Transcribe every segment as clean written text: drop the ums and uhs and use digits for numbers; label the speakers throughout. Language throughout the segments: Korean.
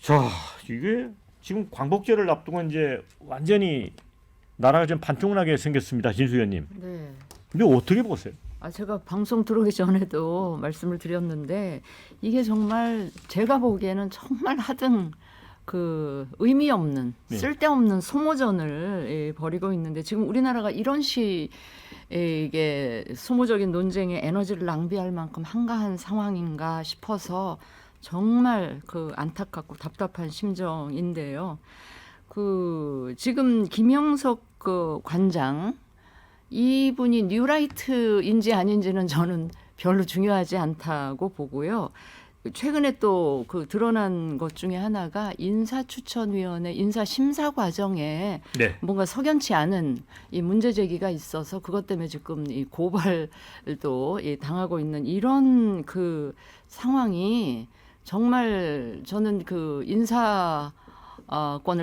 Speaker 1: 자, 이게 지금 광복절을 앞두고 이제 완전히 나라가 좀 반쪽나게 생겼습니다, 진수연님.
Speaker 2: 네.
Speaker 1: 근데 어떻게 보세요?
Speaker 2: 제가 방송 들어오기 전에도 말씀을 드렸는데 이게 정말 제가 보기에는 정말 하등 그 의미 없는
Speaker 1: 네.
Speaker 2: 쓸데없는 소모전을 벌이고 있는데 지금 우리나라가 이런 이게 소모적인 논쟁에 에너지를 낭비할 만큼 한가한 상황인가 싶어서 정말 그 안타깝고 답답한 심정인데요. 그 지금 김영석 그 관장 이분이 뉴라이트인지 아닌지는 저는 별로 중요하지 않다고 보고요. 최근에 또 그 드러난 것 중에 하나가 인사추천위원회 인사심사 과정에
Speaker 1: 네.
Speaker 2: 뭔가 석연치 않은 이 문제 제기가 있어서 그것 때문에 지금 이 고발도 당하고 있는 이런 그 상황이 정말 저는 그 인사권을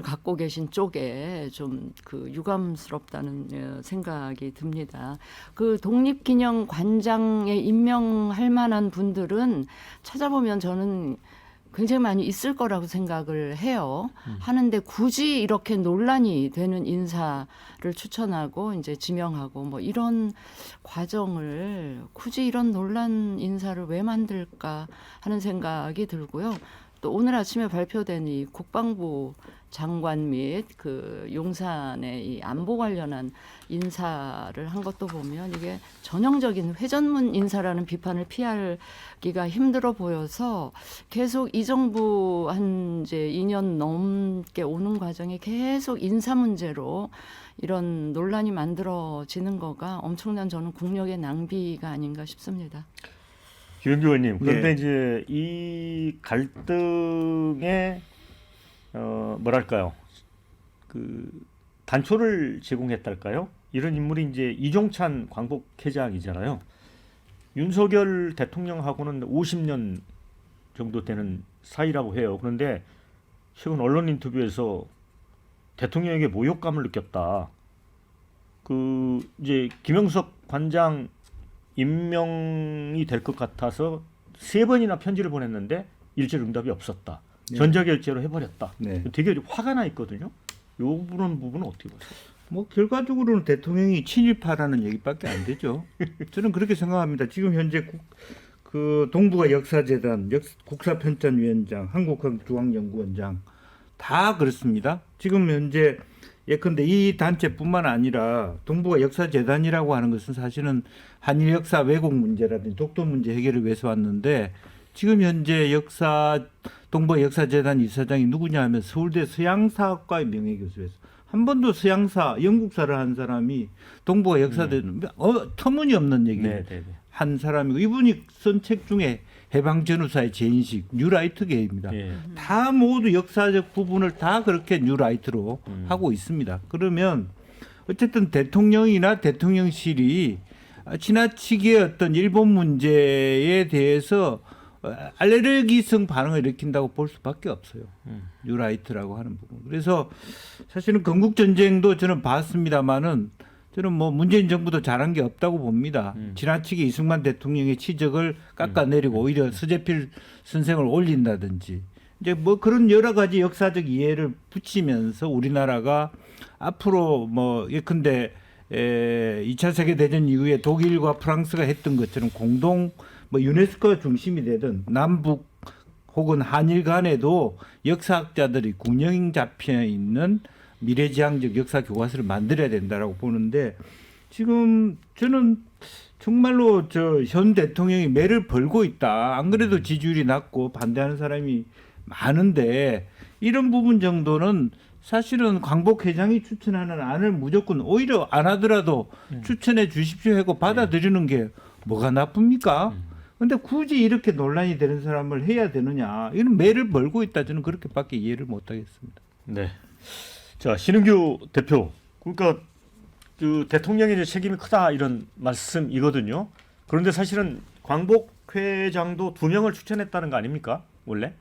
Speaker 2: 갖고 계신 쪽에 좀 그 유감스럽다는 생각이 듭니다. 그 독립기념관장에 임명할 만한 분들은 찾아보면 저는 굉장히 많이 있을 거라고 생각을 해요. 하는데 굳이 이렇게 논란이 되는 인사를 추천하고 이제 지명하고 뭐 이런 과정을 굳이 이런 논란 인사를 왜 만들까 하는 생각이 들고요. 또 오늘 아침에 발표된 이 국방부 장관 및 그 용산의 이 안보 관련한 인사를 한 것도 보면 이게 전형적인 회전문 인사라는 비판을 피하기가 힘들어 보여서 계속 이 정부 한 이제 2년 넘게 오는 과정에 계속 인사 문제로 이런 논란이 만들어지는 거가 엄청난 저는 국력의 낭비가 아닌가 싶습니다.
Speaker 1: 김영규 의원님, 그런데
Speaker 3: 네.
Speaker 1: 이제 이 갈등에 뭐랄까요, 그 단초를 제공했달까요? 이런 인물이 이제 이종찬 광복회장이잖아요. 윤석열 대통령하고는 50년 정도 되는 사이라고 해요. 그런데 최근 언론 인터뷰에서 대통령에게 모욕감을 느꼈다. 그 이제 김영석 관장 임명이 될 것 같아서 3번이나 편지를 보냈는데 일절 응답이 없었다.
Speaker 3: 네.
Speaker 1: 전자결제로 해버렸다.
Speaker 3: 네.
Speaker 1: 되게 화가 나 있거든요. 요 부분은 어떻게 보세요?
Speaker 3: 뭐 결과적으로는 대통령이 친일파라는 얘기밖에 안 되죠. 저는 그렇게 생각합니다. 지금 현재 그 동북아 역사재단 국사편찬위원장, 한국중앙연구원장 다 그렇습니다. 지금 현재 예컨대 이 단체뿐만 아니라 동북아 역사재단이라고 하는 것은 사실은 한일 역사 왜곡 문제라든지 독도 문제 해결을 위해서 왔는데 지금 현재 동북아 역사재단 이사장이 누구냐 하면 서울대 서양사학과의 명예교수였어. 한 번도 서양사, 영국사를 한 사람이 동북아 역사재단 터무니없는 얘기를 한 사람이고 이분이 쓴 책 중에 해방전후사의 재인식, 뉴라이트계입니다.
Speaker 1: 예.
Speaker 3: 다 모두 역사적 부분을 다 그렇게 뉴라이트로 하고 있습니다. 그러면 어쨌든 대통령이나 대통령실이 지나치게 어떤 일본 문제에 대해서 알레르기성 반응을 일으킨다고 볼 수밖에 없어요. 뉴라이트라고 하는 부분. 그래서 사실은 건국전쟁도 저는 봤습니다마는 저는 뭐 문재인 정부도 잘한 게 없다고 봅니다. 지나치게 이승만 대통령의 치적을 깎아내리고 오히려 서재필 선생을 올린다든지 이제 뭐 그런 여러 가지 역사적 이해를 붙이면서 우리나라가 앞으로 뭐 예컨대 2차 세계대전 이후에 독일과 프랑스가 했던 것처럼 공동 뭐 유네스코가 중심이 되든 남북 혹은 한일 간에도 역사학자들이 균형 잡혀 있는 미래지향적 역사 교과서를 만들어야 된다라고 보는데 지금 저는 정말로 현 대통령이 매를 벌고 있다. 안 그래도 지지율이 낮고 반대하는 사람이 많은데 이런 부분 정도는 사실은 광복 회장이 추천하는 안을 무조건 오히려 안 하더라도 추천해 주십시오 하고 받아들이는 게 뭐가 나쁩니까? 근데 굳이 이렇게 논란이 되는 사람을 해야 되느냐. 이런 매를 벌고 있다. 저는 그렇게밖에 이해를 못 하겠습니다.
Speaker 1: 네. 자, 신은규 대표. 그러니까 그 대통령의 책임이 크다 이런 말씀이거든요. 그런데 사실은 광복 회장도 2명을 추천했다는 거 아닙니까? 원래?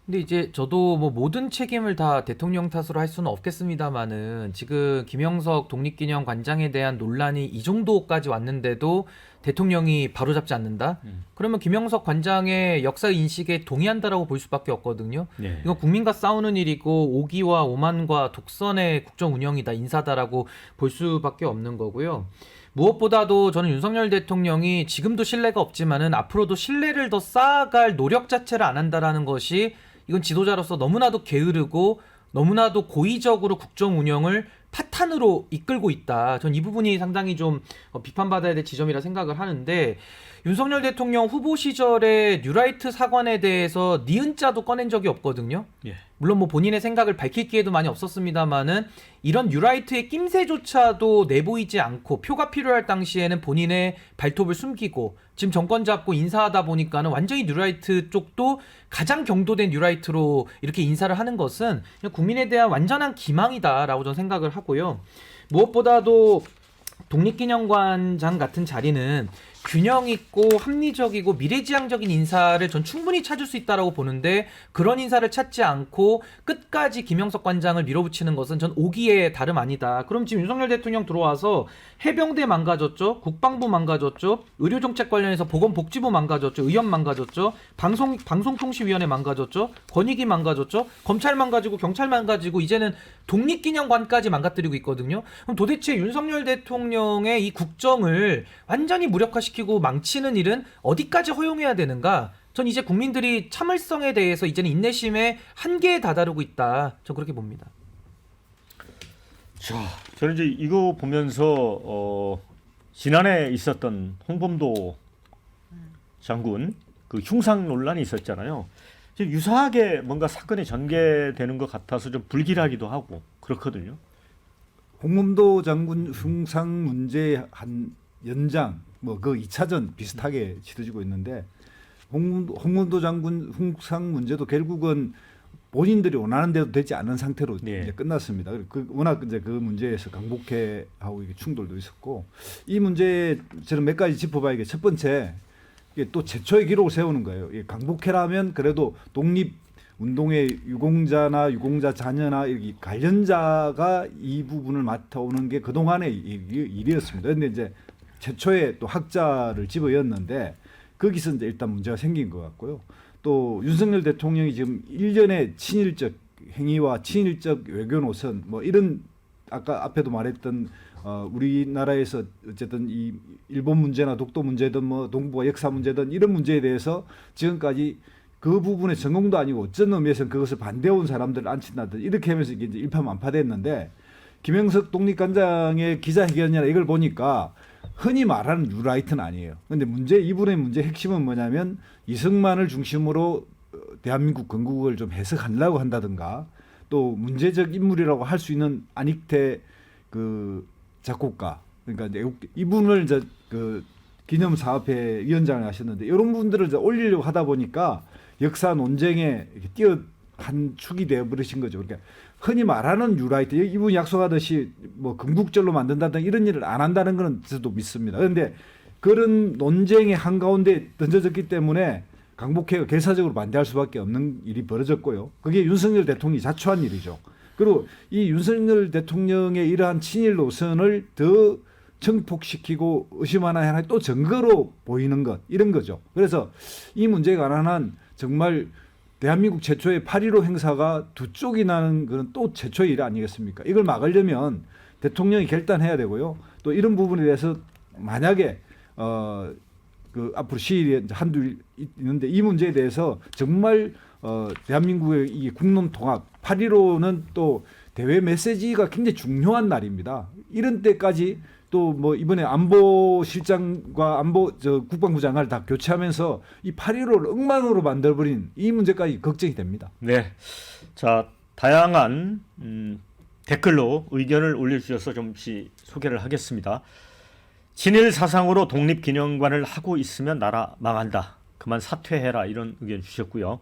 Speaker 4: 근데 이제 저도 뭐 모든 책임을 다 대통령 탓으로 할 수는 없겠습니다만은 지금 김영석 독립기념관장에 대한 논란이 이 정도까지 왔는데도 대통령이 바로잡지 않는다? 그러면 김영석 관장의 역사 인식에 동의한다라고 볼 수밖에 없거든요.
Speaker 1: 네.
Speaker 4: 이건 국민과 싸우는 일이고 오기와 오만과 독선의 국정 운영이다, 인사다라고 볼 수밖에 없는 거고요. 무엇보다도 저는 윤석열 대통령이 지금도 신뢰가 없지만은 앞으로도 신뢰를 더 쌓아갈 노력 자체를 안 한다라는 것이 이건 지도자로서 너무나도 게으르고 너무나도 고의적으로 국정 운영을 파탄으로 이끌고 있다. 전 이 부분이 상당히 좀 비판받아야 될 지점이라 생각을 하는데, 윤석열 대통령 후보 시절에 뉴라이트 사관에 대해서 니은자도 꺼낸 적이 없거든요.
Speaker 1: 예.
Speaker 4: 물론 뭐 본인의 생각을 밝힐 기회도 많이 없었습니다만은 이런 뉴라이트의 낌새조차도 내보이지 않고 표가 필요할 당시에는 본인의 발톱을 숨기고 지금 정권 잡고 인사하다 보니까는 완전히 뉴라이트 쪽도 가장 경도된 뉴라이트로 이렇게 인사를 하는 것은 그냥 국민에 대한 완전한 기망이다라고 저는 생각을 하고요. 무엇보다도 독립기념관장 같은 자리는 균형 있고 합리적이고 미래지향적인 인사를 전 충분히 찾을 수 있다라고 보는데, 그런 인사를 찾지 않고 끝까지 김영석 관장을 밀어붙이는 것은 전 오기에 다름 아니다. 그럼 지금 윤석열 대통령 들어와서 해병대 망가졌죠, 국방부 망가졌죠, 의료정책 관련해서 보건복지부 망가졌죠, 의원 망가졌죠, 방송통신위원회 망가졌죠, 권익위 망가졌죠, 검찰 망가지고 경찰 망가지고 이제는 독립기념관까지 망가뜨리고 있거든요. 그럼 도대체 윤석열 대통령의 이 국정을 완전히 무력화시키고 망치는 일은 어디까지 허용해야 되는가? 전 이제 국민들이 참을성에 대해서 이제는 인내심의 한계에 다다르고 있다. 전 그렇게 봅니다.
Speaker 1: 자, 저는 이제 이거 보면서 지난해 있었던 홍범도 장군 그 흉상 논란이 있었잖아요. 지금 유사하게 뭔가 사건이 전개되는 것 같아서 좀 불길하기도 하고 그렇거든요.
Speaker 5: 홍범도 장군 흉상 문제 한 연장 뭐 그 2차전 비슷하게 치러지고 있는데, 홍범도 장군 흉상 문제도 결국은 본인들이 원하는 대로 되지 않은 상태로
Speaker 1: 네.
Speaker 5: 이제 끝났습니다. 워낙 이제 그 문제에서 강복회하고 이게 충돌도 있었고, 이 문제 저는 몇 가지 짚어봐야겠. 첫 번째, 이게 또 최초의 기록을 세우는 거예요. 이게 강복회라면 그래도 독립 운동의 유공자나 유공자 자녀나 여기 관련자가 이 부분을 맡아오는 게 그동안의 일이었습니다. 그런데 이제 최초의 또 학자를 집어였는데 거기서 이제 일단 문제가 생긴 것 같고요. 또 윤석열 대통령이 지금 일련의 친일적 행위와 친일적 외교 노선 뭐 이런 아까 앞에도 말했던 우리나라에서 어쨌든 이 일본 문제나 독도 문제든 뭐 동북아 역사 문제든 이런 문제에 대해서 지금까지 그 부분의 전공도 아니고 어쩐 의미에서는 그것을 반대해온 사람들을 앉힌다든 이렇게 하면서 이게 이제 일파만파됐는데, 김영석 독립관장의 기자회견이나 이걸 보니까 흔히 말하는 뉴라이트는 아니에요. 근데 이분의 문제 핵심은 뭐냐면 이승만을 중심으로 대한민국 건국을 좀 해석하려고 한다든가, 또 문제적 인물이라고 할 수 있는 안익태 그 작곡가, 그러니까 이분을 이제 그 기념사업회 위원장을 하셨는데 이런 분들을 이제 올리려고 하다 보니까 역사 논쟁에 이렇게 한 축이 되어 버리신 거죠. 그러니까 흔히 말하는 뉴라이트, 이분이 약속하듯이 뭐 건국절로 만든다든 이런 일을 안 한다는 건 저도 믿습니다. 그런데 그런 논쟁의 한가운데 던져졌기 때문에 강복회가 결사적으로 반대할 수밖에 없는 일이 벌어졌고요. 그게 윤석열 대통령이 자초한 일이죠. 그리고 이 윤석열 대통령의 이러한 친일 노선을 더 증폭시키고 의심 하나에 또 증거로 보이는 것, 이런 거죠. 그래서 이 문제에 관한 정말 대한민국 최초의 8.15 행사가 두 쪽이 나는 그런 또 최초의 일 아니겠습니까? 이걸 막으려면 대통령이 결단해야 되고요. 또 이런 부분에 대해서 만약에 그 앞으로 시일에 한두 일 있는데 이 문제에 대해서 정말 대한민국의 이 국론 통합, 8.15는 또 대외 메시지가 굉장히 중요한 날입니다. 이런 때까지 또 뭐 이번에 안보실장과 국방부 장관을 다 교체하면서 이 8.15를 엉망으로 만들어버린 이 문제까지 걱정이 됩니다.
Speaker 1: 네, 자 다양한 댓글로 의견을 올려주셔서 좀씩 소개를 하겠습니다. 친일 사상으로 독립기념관을 하고 있으면 나라 망한다. 그만 사퇴해라, 이런 의견 주셨고요.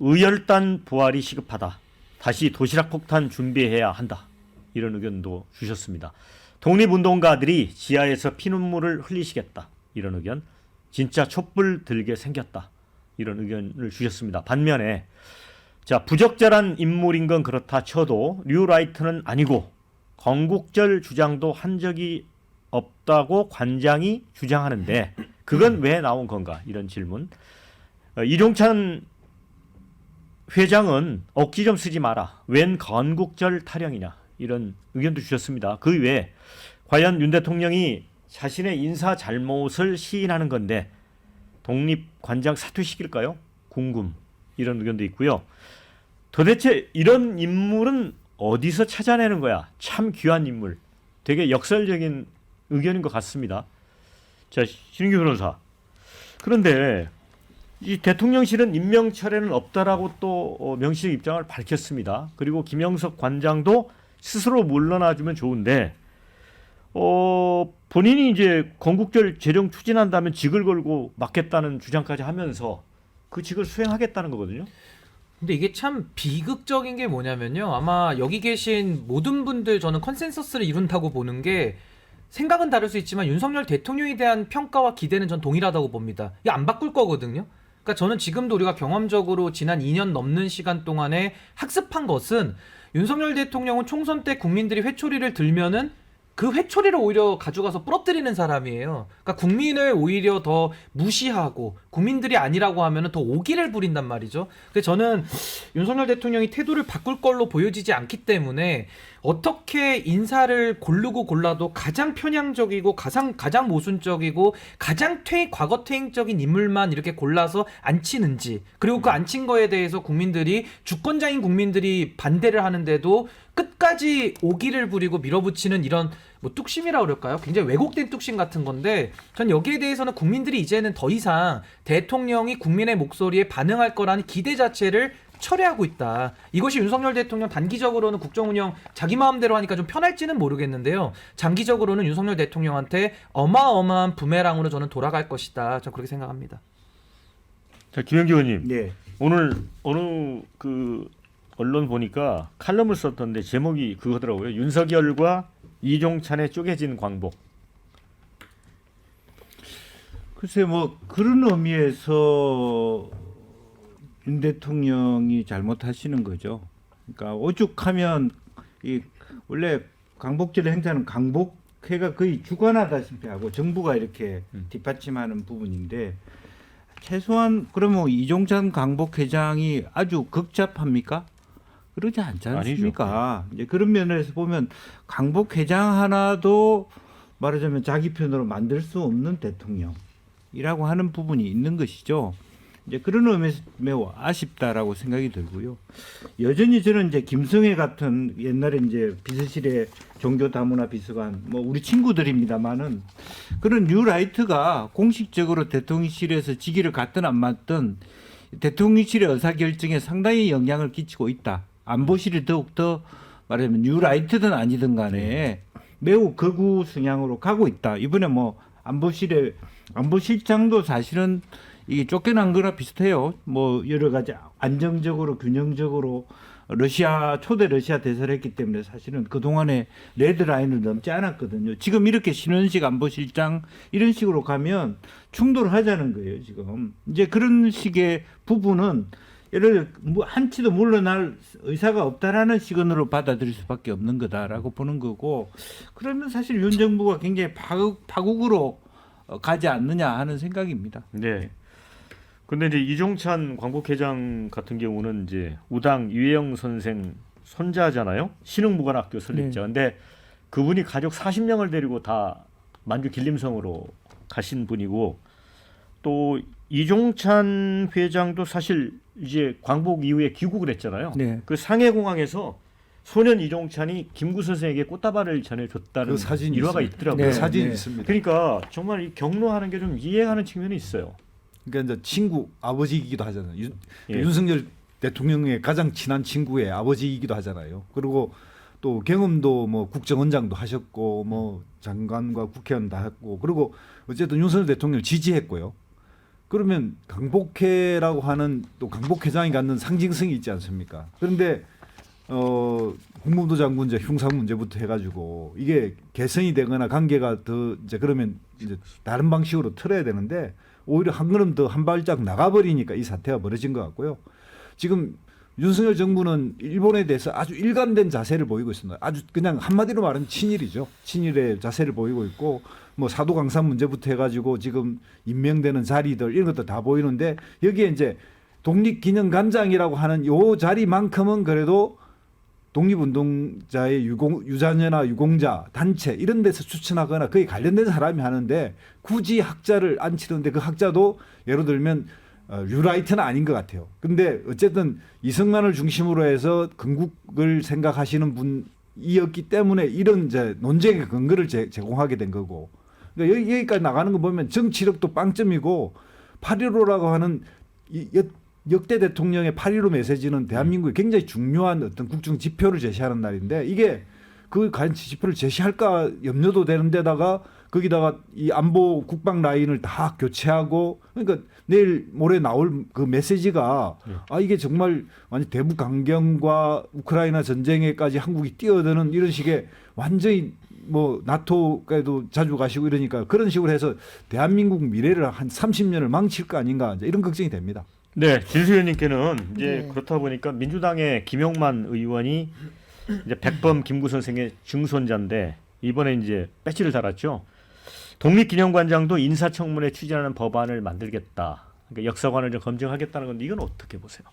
Speaker 1: 의열단 부활이 시급하다. 다시 도시락 폭탄 준비해야 한다. 이런 의견도 주셨습니다. 독립운동가들이 지하에서 피눈물을 흘리시겠다. 이런 의견. 진짜 촛불 들게 생겼다. 이런 의견을 주셨습니다. 반면에 자, 부적절한 인물인 건 그렇다 쳐도 뉴라이트는 아니고 건국절 주장도 한 적이 없다고 관장이 주장하는데 그건 왜 나온 건가 이런 질문. 이종찬 회장은 억지 좀 쓰지 마라. 웬 건국절 타령이냐 이런 의견도 주셨습니다. 그 외에 과연 윤 대통령이 자신의 인사 잘못을 시인하는 건데 독립관장 사퇴시킬까요? 궁금 이런 의견도 있고요. 도대체 이런 인물은 어디서 찾아내는 거야? 참 귀한 인물. 되게 역설적인 의견인 것 같습니다. 자, 신인규 변호사. 그런데 이 대통령실은 임명철에는 없다라고 또 명시적 입장을 밝혔습니다. 그리고 김영석 관장도 스스로 물러나주면 좋은데 본인이 이제 건국절 재정 추진한다면 직을 걸고 맡겠다는 주장까지 하면서 그 직을 수행하겠다는 거거든요.
Speaker 4: 근데 이게 참 비극적인 게 뭐냐면요. 아마 여기 계신 모든 분들 저는 컨센서스를 이룬다고 보는 게 생각은 다를 수 있지만 윤석열 대통령에 대한 평가와 기대는 전 동일하다고 봅니다. 이게 안 바꿀 거거든요. 그러니까 저는 지금도 우리가 경험적으로 지난 2년 넘는 시간 동안에 학습한 것은 윤석열 대통령은 총선 때 국민들이 회초리를 들면은 그 회초리를 오히려 가져가서 부러뜨리는 사람이에요. 그러니까 국민을 오히려 더 무시하고 국민들이 아니라고 하면은 더 오기를 부린단 말이죠. 근데 저는 윤석열 대통령이 태도를 바꿀 걸로 보여지지 않기 때문에 어떻게 인사를 고르고 골라도 가장 편향적이고 가장 모순적이고 가장 과거 퇴행적인 인물만 이렇게 골라서 앉히는지, 그리고 그 앉힌 거에 대해서 국민들이, 주권자인 국민들이 반대를 하는데도 끝까지 오기를 부리고 밀어붙이는 이런 뭐 뚝심이라 그럴까요? 굉장히 왜곡된 뚝심 같은 건데, 전 여기에 대해서는 국민들이 이제는 더 이상 대통령이 국민의 목소리에 반응할 거라는 기대 자체를 철회하고 있다. 이것이 윤석열 대통령 단기적으로는 국정운영 자기 마음대로 하니까 좀 편할지는 모르겠는데요. 장기적으로는 윤석열 대통령한테 어마어마한 부메랑으로 저는 돌아갈 것이다. 저는 그렇게 생각합니다.
Speaker 1: 자, 김영기 의원님.
Speaker 3: 네.
Speaker 1: 오늘 어느 그 언론 보니까 칼럼을 썼던데 제목이 그거더라고요. 윤석열과 이종찬의 쪼개진 광복.
Speaker 3: 글쎄 뭐 그런 의미에서 윤 대통령이 잘못하시는 거죠. 그러니까 오죽하면 이 원래 광복절 행사는 광복회가 거의 주관하다시피 하고 정부가 이렇게 뒷받침하는 부분인데, 최소한 그러면 이종찬 광복회장이 아주 극잡합니까? 그러지 않지 않습니까? 이제 그런 면에서 보면 광복회장 하나도 말하자면 자기 편으로 만들 수 없는 대통령이라고 하는 부분이 있는 것이죠. 이제 그런 의미에서 매우 아쉽다라고 생각이 들고요. 여전히 저는 이제 김성애 같은 옛날에 이제 비서실의 종교 다문화 비서관, 뭐 우리 친구들입니다만은 그런 뉴라이트가 공식적으로 대통령실에서 직위를 갖든 안 맡든 대통령실의 의사결정에 상당히 영향을 끼치고 있다. 안보실이 더욱더 말하자면 뉴라이트든 아니든 간에 매우 극우 성향으로 가고 있다. 이번에 뭐 안보실장도 사실은 이게 쫓겨난 거나 비슷해요. 뭐 여러 가지 안정적으로 균형적으로 초대 러시아 대사를 했기 때문에 사실은 그동안에 레드라인을 넘지 않았거든요. 지금 이렇게 신원식 안보실장 이런 식으로 가면 충돌하자는 거예요, 지금. 이제 그런 식의 부분은 예를 들어 한치도 물러날 의사가 없다라는 시그널로 받아들일 수밖에 없는 거다라고 보는 거고, 그러면 사실 윤 정부가 굉장히 파국으로 가지 않느냐 하는 생각입니다.
Speaker 1: 네. 근데 이제 이종찬 광복회장 같은 경우는 이제 우당 유해영 선생 손자잖아요. 신흥무관학교 설립자.
Speaker 3: 네.
Speaker 1: 근데 그분이 가족 40명을 데리고 다 만주 길림성으로 가신 분이고, 또 이종찬 회장도 사실 이제 광복 이후에 귀국을 했잖아요.
Speaker 3: 네.
Speaker 1: 그 상해공항에서 소년 이종찬이 김구 선생에게 꽃다발을 전해줬다는
Speaker 5: 그 사진이
Speaker 1: 일화가
Speaker 5: 있습니다.
Speaker 1: 있더라고요.
Speaker 3: 네.
Speaker 5: 그 사진이
Speaker 3: 네.
Speaker 5: 있습니다.
Speaker 1: 그러니까 정말 이 경로하는 게 좀 이해가는 측면이 있어요.
Speaker 5: 그러니까 이제 친구 아버지이기도 하잖아요.
Speaker 1: 예.
Speaker 5: 윤석열 대통령의 가장 친한 친구의 아버지이기도 하잖아요. 그리고 또 경험도 뭐 국정원장도 하셨고 뭐 장관과 국회의원 다 했고, 그리고 어쨌든 윤석열 대통령을 지지했고요. 그러면 광복회라고 하는 또 광복회장이 갖는 상징성이 있지 않습니까? 그런데 국무부 장군 이제 흉상 문제부터 해가지고 이게 개선이 되거나 관계가 더 이제 그러면 이제 다른 방식으로 틀어야 되는데 오히려 한 걸음 더 한 발짝 나가버리니까 이 사태가 벌어진 것 같고요. 지금 윤석열 정부는 일본에 대해서 아주 일관된 자세를 보이고 있습니다. 아주 그냥 한마디로 말하면 친일이죠. 친일의 자세를 보이고 있고 뭐 사도강산 문제부터 해가지고 지금 임명되는 자리들 이런 것도 다 보이는데 여기에 이제 독립기념관장이라고 하는 요 자리만큼은 그래도 독립운동자의 유자녀나 유공자 단체 이런 데서 추천하거나 거기 관련된 사람이 하는데 굳이 학자를 안 치는데 그 학자도 예를 들면 뉴라이트는 아닌 것 같아요. 근데 어쨌든 이승만을 중심으로 해서 건국을 생각하시는 분이었기 때문에 이런 이제 논쟁의 근거를 제공하게 된 거고. 그러니까 여기까지 나가는 거 보면 정치력도 빵점이고 8.15라고 하는 역대 대통령의 8.15 메시지는 대한민국에 굉장히 중요한 어떤 국정 지표를 제시하는 날인데 이게 그 과연 지표를 제시할까 염려도 되는 데다가 거기다가 이 안보 국방 라인을 다 교체하고 그러니까 내일 모레 나올 그 메시지가 아 이게 정말 완전 대북 강경과 우크라이나 전쟁에까지 한국이 뛰어드는 이런 식의 완전히 뭐 나토에도 자주 가시고 이러니까 그런 식으로 해서 대한민국 미래를 한 30년을 망칠 거 아닌가 이제 이런 걱정이 됩니다.
Speaker 1: 네, 진수현님께는 이제
Speaker 2: 네.
Speaker 1: 그렇다 보니까 민주당의 김용만 의원이 이제 백범 김구 선생의 증손자인데 이번에 이제 배지를 달았죠. 독립기념관장도 인사청문회 추진하는 법안을 만들겠다. 그러니까 역사관을 좀 검증하겠다는 건데 이건 어떻게 보세요?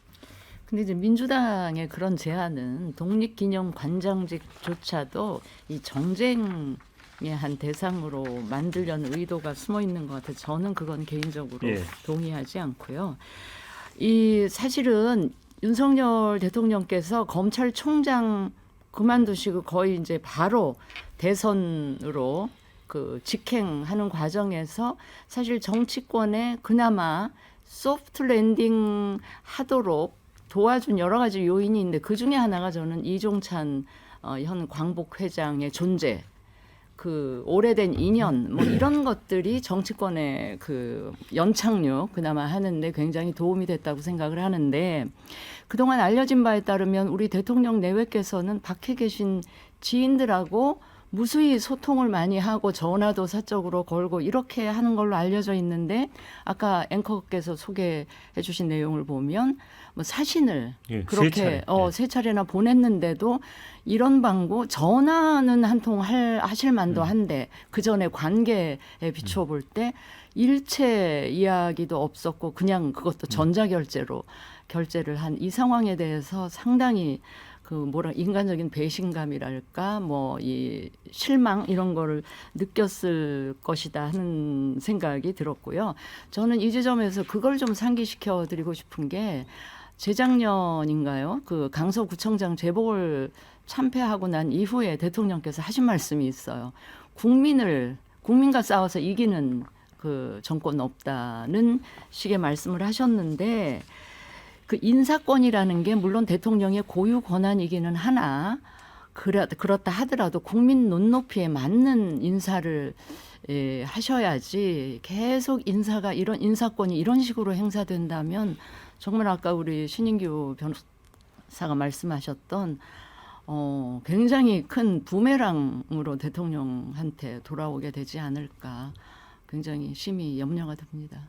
Speaker 2: 근데 이제 민주당의 그런 제안은 독립기념관장직조차도 이 정쟁의 한 대상으로 만들려는 의도가 숨어 있는 것 같아서 저는 그건 개인적으로
Speaker 1: 예.
Speaker 2: 동의하지 않고요. 이 사실은 윤석열 대통령께서 검찰총장 그만두시고 거의 이제 바로 대선으로 그 직행하는 과정에서 사실 정치권에 그나마 소프트 랜딩 하도록 도와준 여러 가지 요인이 있는데 그 중에 하나가 저는 이종찬 현 광복 회장의 존재, 그 오래된 인연 뭐 이런 것들이 정치권의 그 연착륙 그나마 하는데 굉장히 도움이 됐다고 생각을 하는데 그동안 알려진 바에 따르면 우리 대통령 내외께서는 밖에 계신 지인들하고 무수히 소통을 많이 하고 전화도 사적으로 걸고 이렇게 하는 걸로 알려져 있는데 아까 앵커께서 소개해 주신 내용을 보면 뭐 사신을
Speaker 1: 예,
Speaker 2: 그렇게
Speaker 1: 세 차례.
Speaker 2: 세 차례나 보냈는데도 이런 방구 전화는 한 통 하실 만도 한데 그 전에 관계에 비추어 볼 때 일체 이야기도 없었고 그냥 그것도 전자결제로 결제를 한 이 상황에 대해서 상당히 그 뭐라 인간적인 배신감이랄까 뭐 이 실망 이런 거를 느꼈을 것이다 하는 생각이 들었고요. 저는 이 지점에서 그걸 좀 상기시켜 드리고 싶은 게 재작년인가요? 그 강서구청장 재보궐 참패하고 난 이후에 대통령께서 하신 말씀이 있어요. 국민과 싸워서 이기는 그 정권 없다는 식의 말씀을 하셨는데 그 인사권이라는 게 물론 대통령의 고유 권한이기는 하나 그렇다 하더라도 국민 눈높이에 맞는 인사를 하셔야지 계속 인사가 이런 인사권이 이런 식으로 행사된다면 정말 아까 우리 신인규 변호사가 말씀하셨던 굉장히 큰 부메랑으로 대통령한테 돌아오게 되지 않을까 굉장히 심히 염려가 됩니다.